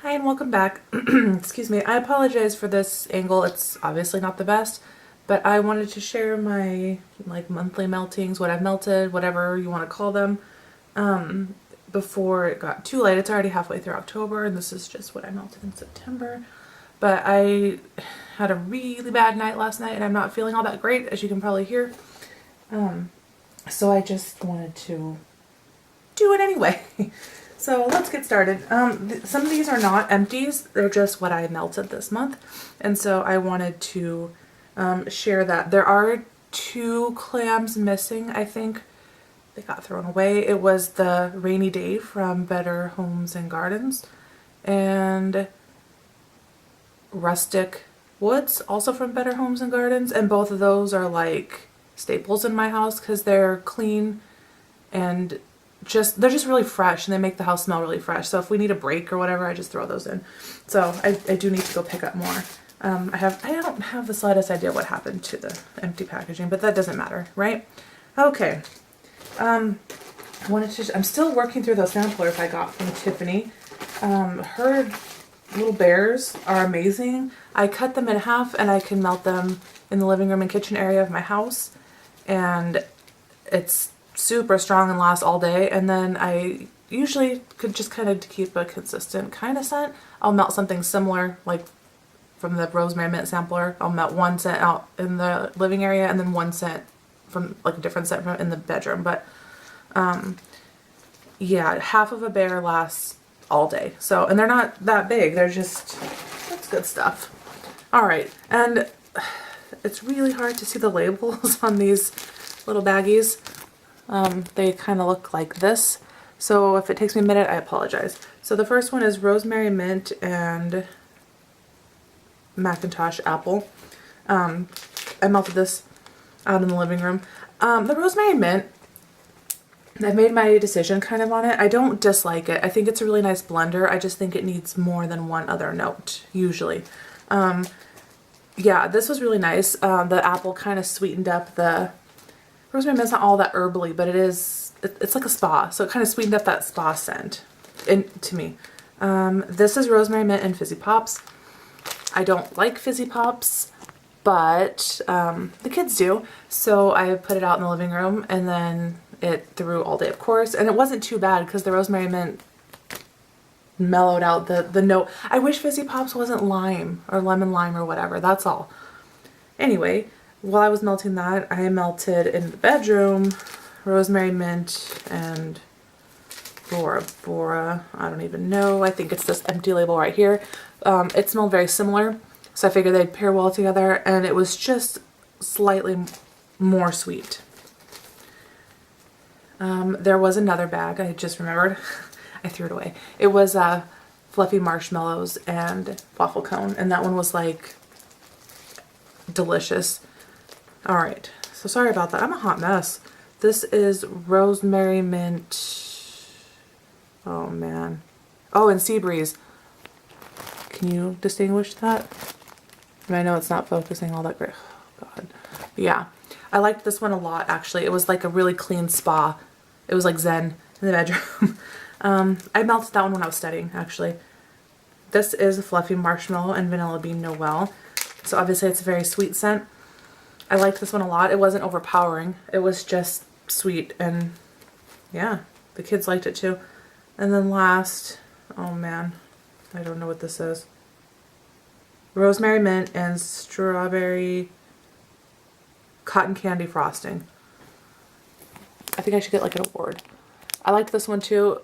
Hi and welcome back. Excuse me, I apologize for this angle. It's obviously not the best, but I wanted to share my monthly meltings, what I've melted, whatever you want to call them, before it got too late. It's already halfway through October and this is just what I melted in September. But I had a really bad night last night and I'm not feeling all that great, as you can probably hear. So I just wanted to do it anyway. So let's get started. Some of these are not empties, they're just what I melted this month. And so I wanted to share that. There are 2 clams missing, I think. They got thrown away. It was the Rainy Day from Better Homes and Gardens, and Rustic Woods, also from Better Homes and Gardens. And both of those are like staples in my house because they're clean and they're just really fresh, and they make the house smell really fresh. So if we need a break or whatever, I just throw those in. So I do need to go pick up more. I don't have the slightest idea what happened to the empty packaging, but that doesn't matter, right? Okay. I'm still working through those samplers I got from Tiffany. Her little bears are amazing. I cut them in half and I can melt them in the living room and kitchen area of my house, and it's super strong and lasts all day. And then I usually could just kind of keep a consistent kind of scent. I'll melt something similar, like from the Rosemary Mint sampler. I'll melt 1 scent out in the living area and then 1 scent from like a different scent from in the bedroom. But yeah, half of a bear lasts all day. So, and they're not that big. They're just, that's good stuff. All right. And it's really hard to see the labels on these little baggies. They kind of look like this, so if it takes me a minute, I apologize. So the first one is Rosemary Mint and Macintosh Apple. I melted this out in the living room. The Rosemary Mint, I've made my decision kind of on it. I don't dislike it. I think it's a really nice blender. I just think it needs more than one other note, usually. Yeah, this was really nice. The apple kind of sweetened up the Rosemary Mint's not all that herbally, but it's like a spa, so it kind of sweetened up that spa scent to me. This is Rosemary Mint and Fizzy Pops. I don't like Fizzy Pops, but the kids do, so I put it out in the living room, and then it threw all day, of course, and it wasn't too bad because the Rosemary Mint mellowed out the note. I wish Fizzy Pops wasn't lime or lemon lime or whatever, that's all. Anyway, while I was melting that, I melted in the bedroom Rosemary Mint and Bora Bora. I don't even know. I think it's this empty label right here. It smelled very similar, so I figured they'd pair well together, and it was just slightly more sweet. There was another bag, I just remembered. I threw it away. It was fluffy marshmallows and waffle cone, and that one was like delicious. All right, so sorry about that. I'm a hot mess. This is Rosemary Mint. Oh man. Oh, and Sea Breeze. Can you distinguish that? I know it's not focusing all that great. Oh, God. Yeah, I liked this one a lot actually. It was like a really clean spa. It was like zen in the bedroom. I melted that one when I was studying actually. This is a Fluffy Marshmallow and Vanilla Bean Noel. So obviously it's a very sweet scent. I liked this one a lot. It wasn't overpowering. It was just sweet, and yeah, the kids liked it too. And then last, oh man, I don't know what this is. Rosemary Mint and Strawberry Cotton Candy Frosting. I think I should get like an award. I liked this one too.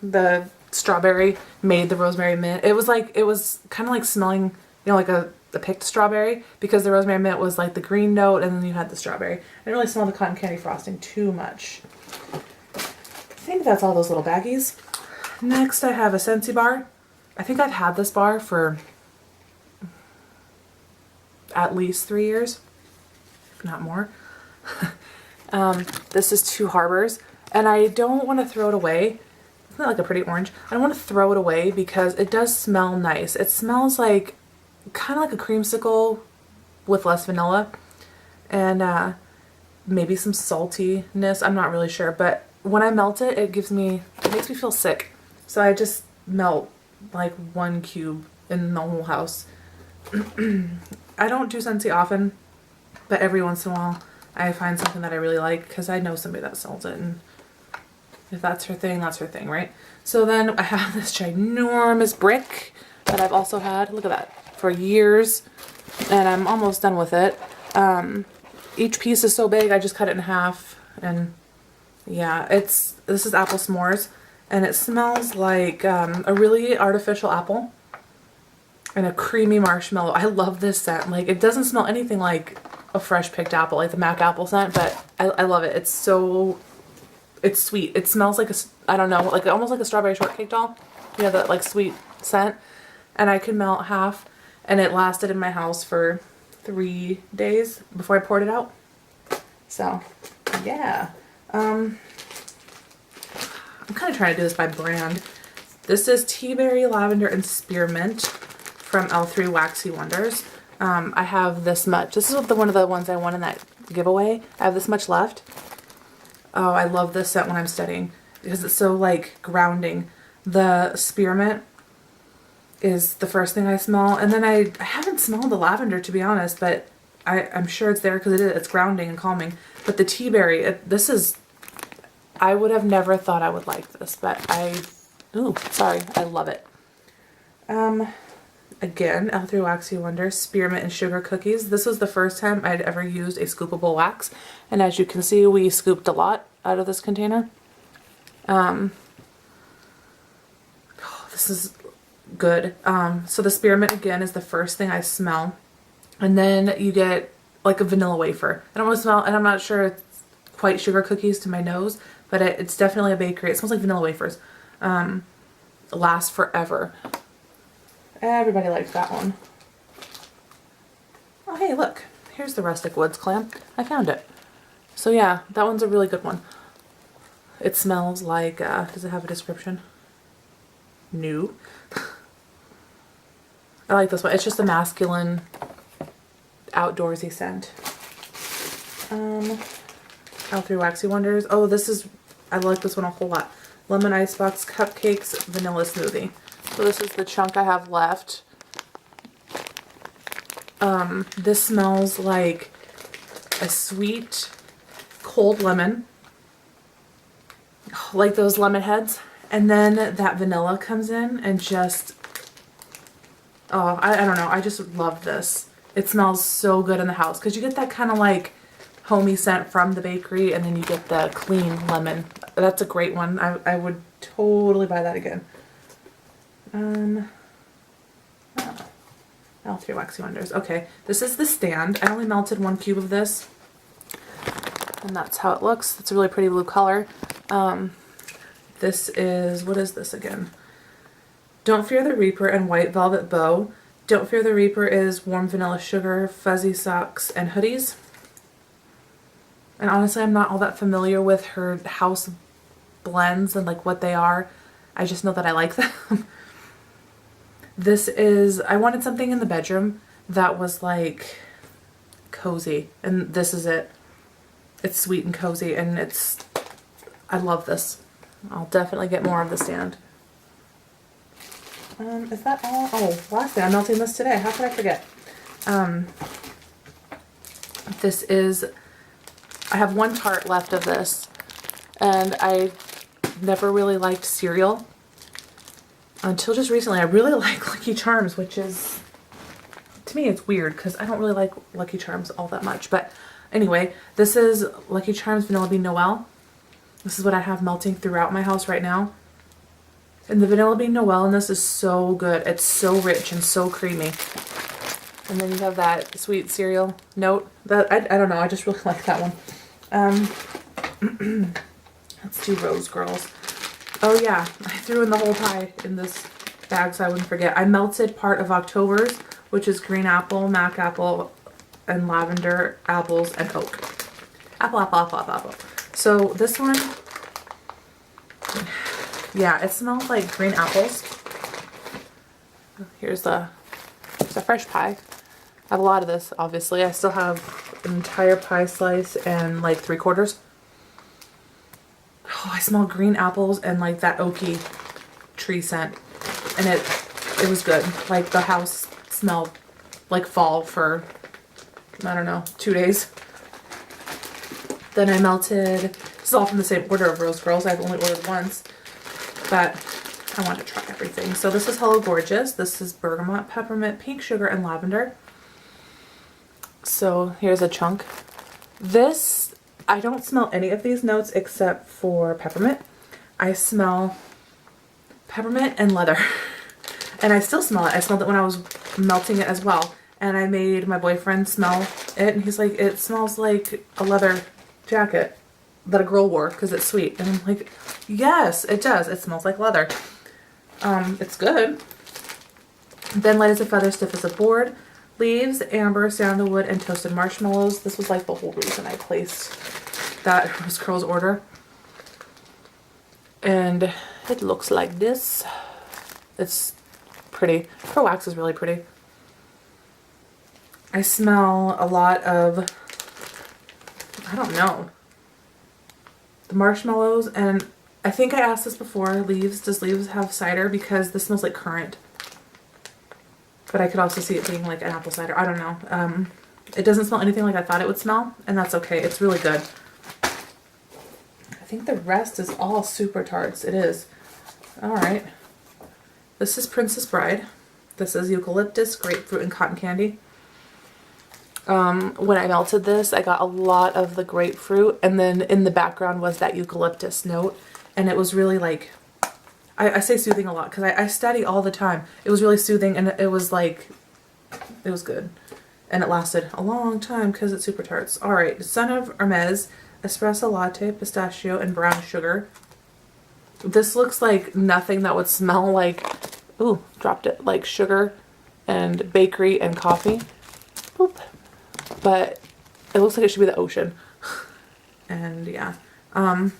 The strawberry made the Rosemary Mint. It was kind of like smelling, you know, like a picked strawberry, because the Rosemary Mint was like the green note and then you had the strawberry. I didn't really smell the cotton candy frosting too much. I think that's all those little baggies. Next I have a Scentsy bar. I think I've had this bar for at least 3 years, if not more. This is Two Harbors, and I don't want to throw it away. Isn't that like a pretty orange? I don't want to throw it away because it does smell nice. It smells like kind of like a creamsicle with less vanilla, and maybe some saltiness. I'm not really sure, but when I melt it, it makes me feel sick. So I just melt like 1 cube in the whole house. I don't do Scentsy often, but every once in a while I find something that I really like because I know somebody that sells it, and if that's her thing, that's her thing, right? So then I have this ginormous brick that I've also had, look at that, for years, and I'm almost done with it. Each piece is so big, I just cut it in half, and yeah, this is apple s'mores, and it smells like a really artificial apple and a creamy marshmallow. I love this scent. Like, it doesn't smell anything like a fresh picked apple, like the Mac apple scent, but I love it. It's sweet. It smells like I don't know, like almost like a strawberry shortcake doll. You know, that like sweet scent. And I could melt half, and it lasted in my house for 3 days before I poured it out. So, yeah. I'm kind of trying to do this by brand. This is Tea Berry, Lavender, and Spearmint from L3 Waxy Wonders. I have this much. This is one of the ones I won in that giveaway. I have this much left. Oh, I love this scent when I'm studying because it's so like grounding. The spearmint is the first thing I smell, and then I haven't smelled the lavender, to be honest, but I'm sure it's there because it's grounding and calming. But the tea berry, I would have never thought I would like this, but I love it. Again, L3 Waxy Wonders, Spearmint and Sugar Cookies. This was the first time I'd ever used a scoopable wax, and as you can see, we scooped a lot out of this container. This is good. So the spearmint again is the first thing I smell, and then you get like a vanilla wafer. I don't want to smell, and I'm not sure it's quite sugar cookies to my nose, but it's definitely a bakery. It smells like vanilla wafers. Lasts forever. Everybody likes that one. Oh hey, look, here's the Rustic Woods clam. I found it. So yeah, that one's a really good one. It smells like, does it have a description? No. I like this one. It's just a masculine, outdoorsy scent. L3 Waxy Wonders. Oh, I like this one a whole lot. Lemon Icebox Cupcakes Vanilla Smoothie. So this is the chunk I have left. This smells like a sweet, cold lemon. Like those lemon heads. And then that vanilla comes in and just, oh, I don't know. I just love this. It smells so good in the house because you get that kind of like homey scent from the bakery, and then you get the clean lemon. That's a great one. I would totally buy that again. L3 Waxy Wonders. Okay, this is the stand. I only melted 1 cube of this, and that's how it looks. It's a really pretty blue color. This is, what is this again? Don't Fear the Reaper and White Velvet Bow. Don't Fear the Reaper is Warm Vanilla Sugar, Fuzzy Socks, and Hoodies. And honestly, I'm not all that familiar with her house blends and like what they are. I just know that I like them. This is, I wanted something in the bedroom that was like cozy, and this is it. It's sweet and cozy, and I love this. I'll definitely get more of the stand. Is that all? Oh, lastly, I'm melting this today. How could I forget? This is, I have 1 tart left of this, and I never really liked cereal until just recently. I really like Lucky Charms, which is, to me, it's weird because I don't really like Lucky Charms all that much. But anyway, this is Lucky Charms Vanilla Bean Noel. This is what I have melting throughout my house right now. And the Vanilla Bean Noel in this is so good. It's so rich and so creamy. And then you have that sweet cereal note. That I don't know, I just really like that one. Let's do Rose Girls. Oh yeah, I threw in the whole pie in this bag so I wouldn't forget. I melted part of October's, which is green apple, Mac apple, and lavender, apples, and oak. Apple. So this one, yeah, it smells like green apples. Here's a fresh pie. I have a lot of this, obviously. I still have an entire pie slice and like 3/4. Oh, I smell green apples and like that oaky tree scent. and it was good. Like the house smelled like fall for, I don't know, 2 days. Then I melted, this is all from the same order of Rose Girls. I've only ordered once, but I want to try everything. So this is Hello Gorgeous. This is bergamot, peppermint, pink sugar, and lavender. So here's a chunk. This, I don't smell any of these notes except for peppermint. I smell peppermint and leather. And I still smell it. I smelled it when I was melting it as well. And I made my boyfriend smell it, and he's like, it smells like a leather jacket that a girl wore because it's sweet. And I'm like, yes, it does. It smells like leather. It's good. Then light as a feather, stiff as a board. Leaves, amber, sandalwood, and toasted marshmallows. This was like the whole reason I placed that Rose Curls order. And it looks like this. It's pretty. Her wax is really pretty. I smell a lot of, I don't know, the marshmallows, and I think I asked this before, leaves. Does leaves have cider? Because this smells like currant. But I could also see it being like an apple cider. I don't know. It doesn't smell anything like I thought it would smell, and that's okay. It's really good. I think the rest is all super tarts. It is. Alright. This is Princess Bride. This is eucalyptus, grapefruit, and cotton candy. When I melted this, I got a lot of the grapefruit, and then in the background was that eucalyptus note, and it was really like, I say soothing a lot because I study all the time. It was really soothing, and it was like, it was good. And it lasted a long time because it's super tarts. Alright, Son of Hermes, espresso latte, pistachio, and brown sugar. This looks like nothing that would smell like, ooh, dropped it, like sugar and bakery and coffee. Boop. But it looks like it should be the ocean. And yeah, I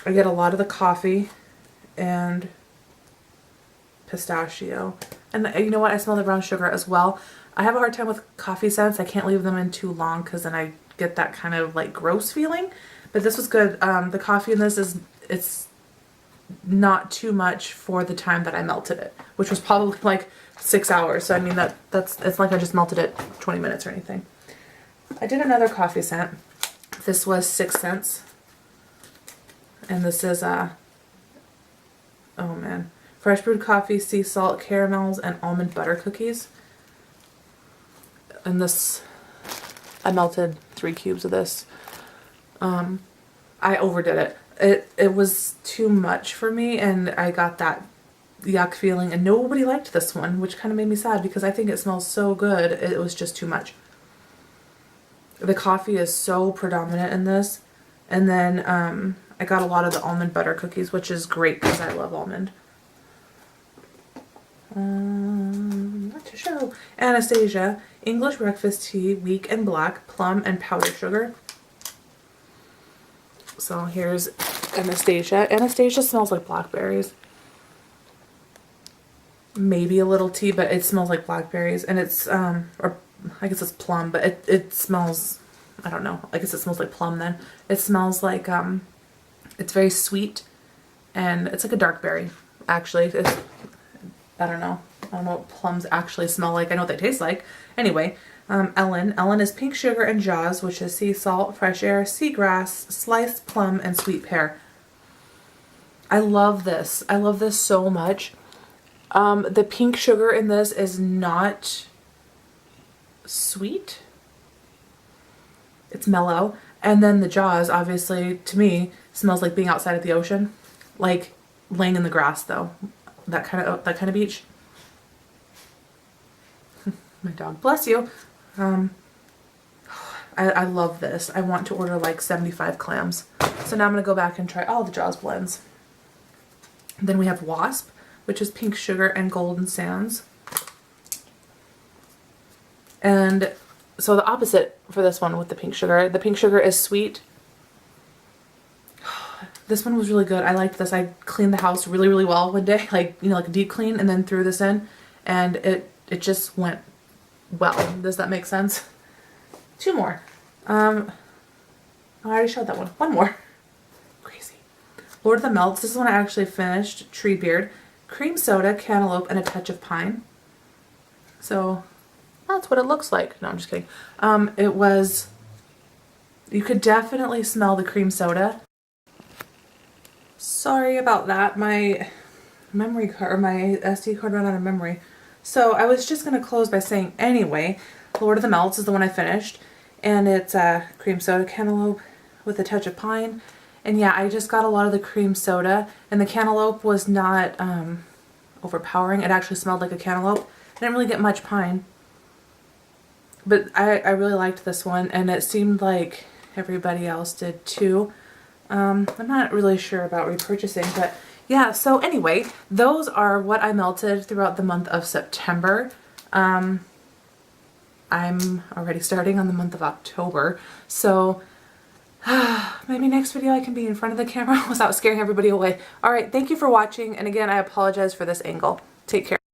get a lot of the coffee and pistachio. And you know what? I smell the brown sugar as well. I have a hard time with coffee scents. I can't leave them in too long because then I get that kind of like gross feeling. But this was good. The coffee in this it's not too much for the time that I melted it, which was probably like 6 hours. So I mean it's like I just melted it 20 minutes or anything. I did another coffee scent. This was 6 cents. And this is oh man, fresh brewed coffee, sea salt, caramels, and almond butter cookies. And this, I melted 3 cubes of this. I overdid it. It was too much for me, and I got that yuck feeling, and nobody liked this one, which kind of made me sad because I think it smells so good. It was just too much. The coffee is so predominant in this, and then I got a lot of the almond butter cookies, which is great because I love almond. Not to show. Anastasia, English breakfast tea, weak and black, plum, and powdered sugar. So here's Anastasia. Anastasia smells like blackberries. Maybe a little tea, but it smells like blackberries. And it's, or I guess it's plum, but it smells, I don't know. I guess it smells like plum then. It smells like, it's very sweet. And it's like a dark berry, actually. It's, I don't know. I don't know what plums actually smell like. I know what they taste like. Anyway, Ellen. Ellen is pink sugar and jaws, which is sea salt, fresh air, seagrass, sliced plum, and sweet pear. I love this. I love this so much. The pink sugar in this is not sweet. It's mellow. And then the jaws, obviously, to me, smells like being outside at the ocean. Like laying in the grass, though. That kind of beach. My dog, bless you. I love this. I want to order like 75 clams. So now I'm going to go back and try all the Jaws blends. Then we have Wasp, which is pink sugar and golden sands. And so the opposite for this one with the pink sugar. The pink sugar is sweet. This one was really good. I liked this. I cleaned the house really, really well one day. Like, you know, like a deep clean, and then threw this in. And it just went well. Does that make sense? 2 more. Oh, I already showed that one. 1 more. Crazy. Lord of the Melts. This is one I actually finished. Tree Beard. cream soda, cantaloupe, and a touch of pine. So that's what it looks like. No, I'm just kidding. It was, you could definitely smell the cream soda. Sorry about that. My memory card, or my SD card ran out of memory. So I was just going to close by saying, anyway, Lord of the Melts is the one I finished. And it's cream soda, cantaloupe with a touch of pine. And yeah, I just got a lot of the cream soda. And the cantaloupe was not overpowering. It actually smelled like a cantaloupe. I didn't really get much pine. But I really liked this one. And it seemed like everybody else did too. I'm not really sure about repurchasing, but yeah, so anyway, those are what I melted throughout the month of September. I'm already starting on the month of October, so maybe next video I can be in front of the camera without scaring everybody away. Alright, thank you for watching, and again, I apologize for this angle. Take care.